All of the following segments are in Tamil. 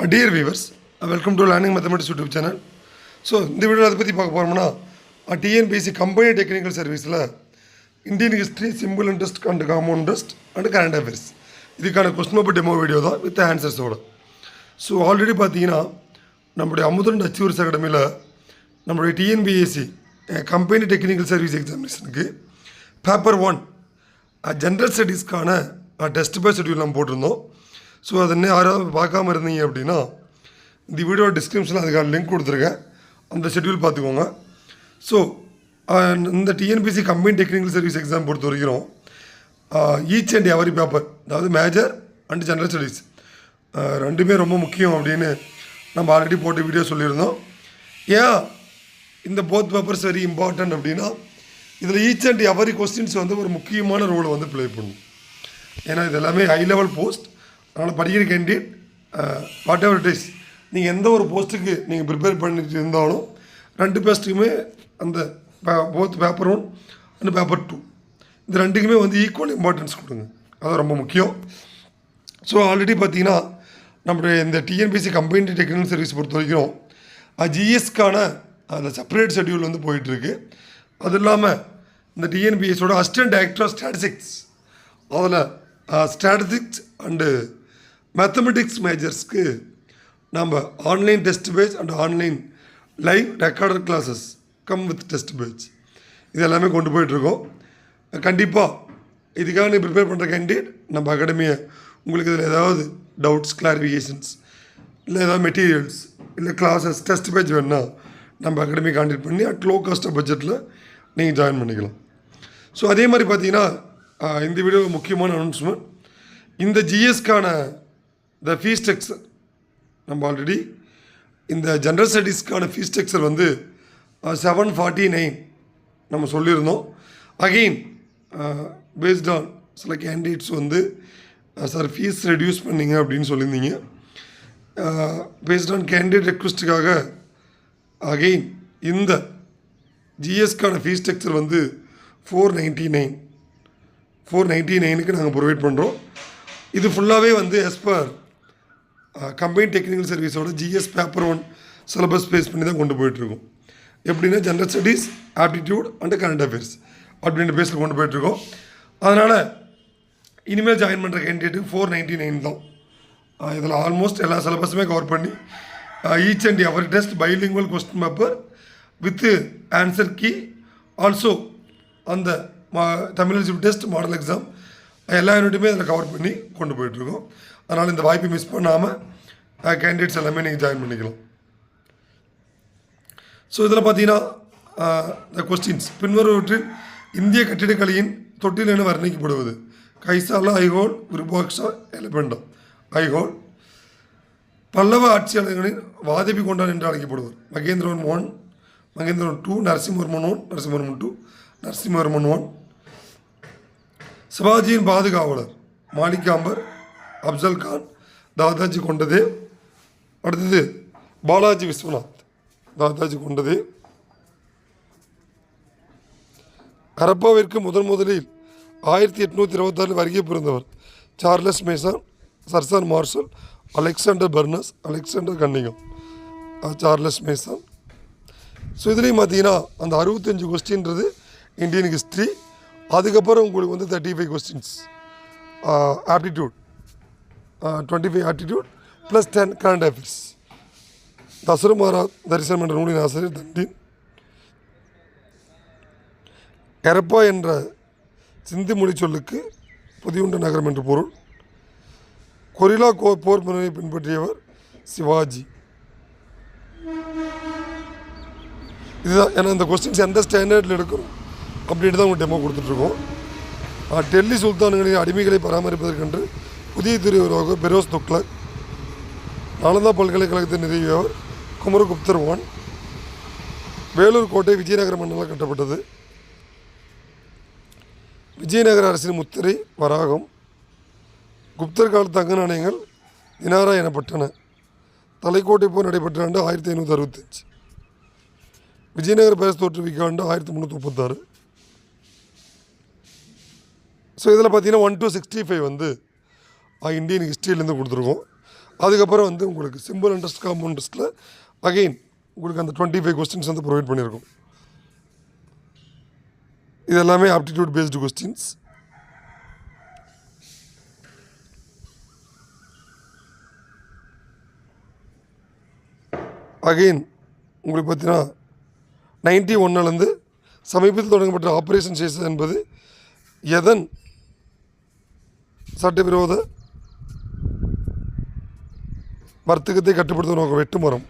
Dear viewers, welcome to Learning Mathematics YouTube channel. So, இந்த வீடியோவில் அதை பற்றி பார்க்க போகிறோம்னா டிஎன்பிஎஸ்சி கம்பெனி டெக்னிக்கல் சர்வீஸில் Indian history, simple interest and compound interest and current affairs இதுக்கான கொஸ்டின் பேப்பர் டெமோ வீடியோ தான் வித் ஆன்சர்ஸோட. ஸோ ஆல்ரெடி பார்த்தீங்கன்னா நம்முடைய அமுதன் அச்சீவர்ஸ் அகாடமியில் நம்மளுடைய டிஎன்பிஎஸ்சி கம்பெனி டெக்னிக்கல் சர்வீஸ் எக்ஸாமினேஷனுக்கு பேப்பர் 1 ஜென்ரல் ஸ்டடீஸ்க்கான டெஸ்ட் பேஸ் ஷெட்யூல் நம்ம போட்டிருந்தோம். ஸோ அதை இன்னும் யாராவது பார்க்காம இருந்தீங்க அப்படின்னா இந்த வீடியோ டிஸ்கிரிப்ஷனில் அதுக்கான லிங்க் கொடுத்துருக்கேன், அந்த ஷெட்யூல் பார்த்துக்கோங்க. ஸோ இந்த TNPSC combine technical service exam பொறுத்த வரைக்கும் ஈச் அண்ட் எவரி பேப்பர், அதாவது மேஜர் அண்ட் ஜென்ரல் ஸ்டடீஸ் ரெண்டுமே ரொம்ப முக்கியம் அப்படின்னு நம்ம ஆல்ரெடி போட்ட வீடியோ சொல்லியிருந்தோம். ஏன் இந்த போத் பேப்பர்ஸ் வெரி இம்பார்ட்டன்ட் அப்படின்னா இதில் ஈச் அண்ட் எவரி கொஸ்டின்ஸ் வந்து ஒரு முக்கியமான ரோலை வந்து ப்ளே பண்ணும். ஏன்னா இது எல்லாமே ஹை லெவல் போஸ்ட். அதனால் படிக்கிற candidate what ever it is, நீங்கள் எந்த ஒரு போஸ்ட்டுக்கு நீங்கள் ப்ரிப்பேர் பண்ணிட்டு இருந்தாலும் ரெண்டு போஸ்ட்டுக்குமே அந்த போத் பேப்பர் 1 அண்ட் பேப்பர் 2 இந்த ரெண்டுக்குமே வந்து ஈக்குவல் இம்பார்ட்டன்ஸ் கொடுங்க, அது ரொம்ப முக்கியம். ஸோ ஆல்ரெடி பார்த்தீங்கன்னா நம்மளுடைய இந்த டிஎன்பிஎஸ்சி கம்பைன்டு டெக்னிக்கல் சர்வீஸ் பொறுத்த வரைக்கும் ஜிஎஸ்க்கான அந்த செப்பரேட் ஷெட்யூல் வந்து போயிட்டுருக்கு. அது இல்லாமல் இந்த டிஎன்பிஎஸ்ஸோட அசிஸ்டன்ட் டைரக்டர் ஆஃப் ஸ்டாட்டிஸ்டிக்ஸ், அதில் ஸ்டாட்டிஸ்டிக்ஸ் அண்டு மேத்தமெட்டிக்ஸ் மேஜர்ஸ்க்கு நம்ம online test batch and online live recorder classes cum with test batch இது எல்லாமே கொண்டு போயிட்டுருக்கோம். கண்டிப்பாக இதுக்காக நீ ப்ரிப்பேர் பண்ணுற கேண்டிடேட் நம்ம அகாடமியை உங்களுக்கு இதில் ஏதாவது டவுட்ஸ், கிளாரிஃபிகேஷன்ஸ் இல்லை ஏதாவது மெட்டீரியல்ஸ் இல்லை கிளாஸஸ் டெஸ்ட் பேட்ச் வேணுன்னா நம்ம அகாடமி கான்டாக்ட் பண்ணி அட் லோ காஸ்ட் பட்ஜெட்டில் நீங்கள் ஜாயின் பண்ணிக்கலாம். ஸோ அதே மாதிரி பார்த்தீங்கன்னா இந்த வீடியோ முக்கியமான அனௌன்ஸ்மெண்ட், இந்த ஜிஎஸ்க்கான இந்த ஃபீஸ் ஸ்ட்ரக்சர் நம்ம ஆல்ரெடி இந்த ஜென்ரல் ஸ்டடீஸ்க்கான ஃபீஸ் ஸ்ட்ரக்சர் வந்து 749 நம்ம சொல்லியிருந்தோம். அகெயின் பேஸ்ட் ஆன் சில கேண்டிடேட்ஸ் வந்து சார் ஃபீஸ் ரெடியூஸ் பண்ணிங்க அப்படின்னு சொல்லியிருந்தீங்க. பேஸ்ட் ஆன் கேண்டிடேட் ரெக்வஸ்ட்டுக்காக அகெயின் இந்த ஜிஎஸ்க்கான ஃபீஸ் ஸ்ட்ரக்சர் வந்து 499க்கு நாங்கள் ப்ரொவைட் பண்ணுறோம். இது ஃபுல்லாகவே வந்து எஸ் பர் கம்பைன் டெக்னிக்கல் சர்வீஸோட ஜிஎஸ் பேப்பர் 1 சிலபஸ் பேஸ் பண்ணி தான் கொண்டு போயிட்டுருக்கோம். எப்படின்னா general studies, aptitude and current affairs அப்படின்ற பேஸில் கொண்டு போயிட்டுருக்கோம். அதனால் இனிமேல் ஜாயின் பண்ணுற கேண்டிடேட்டுக்கு 499 தான். இதில் ஆல்மோஸ்ட் எல்லா சிலபஸுமே கவர் பண்ணி each and every test bilingual question paper with answer key, also அந்த தமிழ் டெஸ்ட், மாடல் எக்ஸாம் எல்லா யூனிட்டுமே அதில் கவர் பண்ணி கொண்டு போயிட்டுருக்கோம். அதனால் இந்த வாய்ப்பை மிஸ் பண்ணாமல் கேண்டிடேட்ஸ் எல்லாமே நீங்கள் ஜாயின் பண்ணிக்கலாம். ஸோ இதில் பார்த்தீங்கன்னா இந்த கொஸ்டின்ஸ் பின்வருவற்றில் இந்திய கட்டிடக்கலையின் தொட்டில் என வர்ணிக்கப்படுவது கைசாலா, ஐஹோல், விருபாக்ஷா, எலிபெண்டா. ஐஹோல். பல்லவ ஆட்சியாளர்களின் வாதபி கொண்டான் என்று அழைக்கப்படுவர் மகேந்திரவர்மன் 1, மகேந்திரவர்மன் 2, நரசிம்மவர்மன் 1, நரசிம்மவர்மன் 2, நரசிம்மவர்மன் 1. சிவாஜியின் பாதுகாவலர் மாலிகாம்பர், அப்சல் கான், தாதாஜி கொண்டதேவ். அடுத்தது பாலாஜி விஸ்வநாத், தாதாஜி கொண்டதேவ். ஹரப்பாவிற்கு முதலில் 1826 வருகை புரிந்தவர் Charles Masson, Sir John Marshall, Alexander Burnes, Alexander Cunningham, Charles Masson. So இதுலேயும் பார்த்தீங்கன்னா அந்த 65 கொஸ்டின்றது இந்தியன் ஹிஸ்ட்ரி. அதுக்கப்புறம் உங்களுக்கு வந்து 35 questions aptitude, 25 aptitude plus 10 current affairs. தசரமாரா தரிசனம் என்ற நூலின் ஆசிரியர் தண்டின். ஹரப்பா என்ற சிந்து மொழி சொல்லுக்கு புதியுண்ட நகரம் என்று பொருள். கொரில்லா போர் முறையை பின்பற்றியவர் சிவாஜி. இதுதான். ஏன்னா இந்த கொஸ்டின்ஸ் எந்த ஸ்டாண்டர்டில் எடுக்கிறோம் அப்படின்ட்டு தான் உங்களுக்கு டெமோ கொடுத்துட்ருக்கோம். டெல்லி சுல்தான்களின் அடிமைகளை பராமரிப்பதற்கென்று புதிய துறைவராக பெரோஸ் துக்ளக். நாலந்தா பல்கலைக்கழகத்தை நிறுவியவர் குமரகுப்தர் 1. வேலூர் கோட்டை விஜயநகர மன்னரால் கட்டப்பட்டது. விஜயநகர அரசின் முத்திரை வராகம். குப்தர் கால தங்க நாணயங்கள் தினாரா எனப்பட்டன. தலைக்கோட்டை போர் நடைபெற்ற ஆண்டு 1565. விஜயநகர பேரரசு தோற்றுவிக்க ஆண்டு 1336. ஸோ இதில் பார்த்தீங்கன்னா 1 to 65 வந்து இந்தியன் ஹிஸ்ட்ரியிலேருந்து கொடுத்துருக்கோம். அதுக்கப்புறம் வந்து உங்களுக்கு சிம்பிள் இன்ட்ரெஸ்ட் காம்பவுண்ட் இன்ட்ரெஸ்ட்டில் அகெயின் உங்களுக்கு அந்த 25 கொஸ்டின்ஸ் வந்து ப்ரொவைட் பண்ணியிருக்கோம். இது எல்லாமே ஆப்டிடியூட் பேஸ்டு கொஸ்டின்ஸ். அகெயின் உங்களுக்கு பார்த்தீங்கன்னா 91லேருந்து சமீபத்தில் தொடங்கப்பட்ட ஆப்ரேஷன் சேஸ் என்பது எதன் சட்டவிரோத வர்த்தகத்தை கட்டுப்படுத்தும் நோக்கம் வெட்டு மரம்.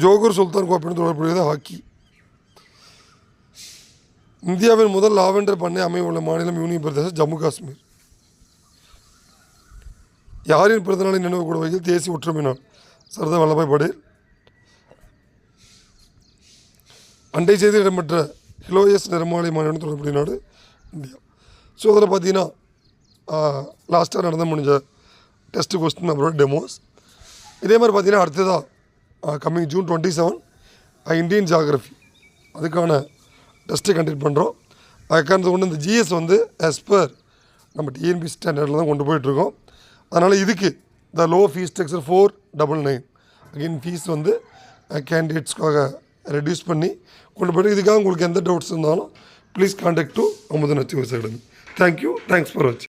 ஜோகர் சுல்தான் கோப்பையுடன் தொடர்புடையது ஹாக்கி. இந்தியாவின் முதல் லாவெண்டர் பண்ணை அமைய மாநிலம் யூனியன் பிரதேசம் ஜம்மு காஷ்மீர். யாரின் பிறந்தநாளை நினைவு கூடும் வகையில் தேசிய ஒற்றுமை நாள் சர்தார் வல்லபாய் படேல். அண்டை செய்தியில் இடம்பெற்ற ஹிலோயஸ் நிறமாலை மாநிலம் தொடர்புடைய நாடு இந்தியா. ஸோ அதில் பார்த்தீங்கன்னா லாஸ்ட்டாக நடந்து முடிஞ்ச டெஸ்ட் கொஸ்டின் அப்புறம் டெமோஸ். இதே மாதிரி பார்த்தீங்கன்னா அடுத்ததாக கம்மிங் ஜூன் 27 இந்தியன் ஜியாகிரஃபி அதுக்கான டெஸ்ட்டை கண்டக்ட் பண்ணுறோம். அதுக்கானது கொண்டு இந்த ஜிஎஸ் வந்து ஆஸ் பர் நம்ம டிஎன்பி ஸ்டாண்டர்டில் தான் கொண்டு போயிட்டுருக்கோம். அதனால் இதுக்கு the low fees structure 499 again fees வந்து கேண்டிடேட்ஸ்க்காக ரெடியூஸ் பண்ணி கொண்டு போய்ட்டு இதுக்காக உங்களுக்கு எந்த டவுட்ஸ் இருந்தாலும் please contact to Amudhan achievers academy. Thank you. Thanks for வாட்சிங்.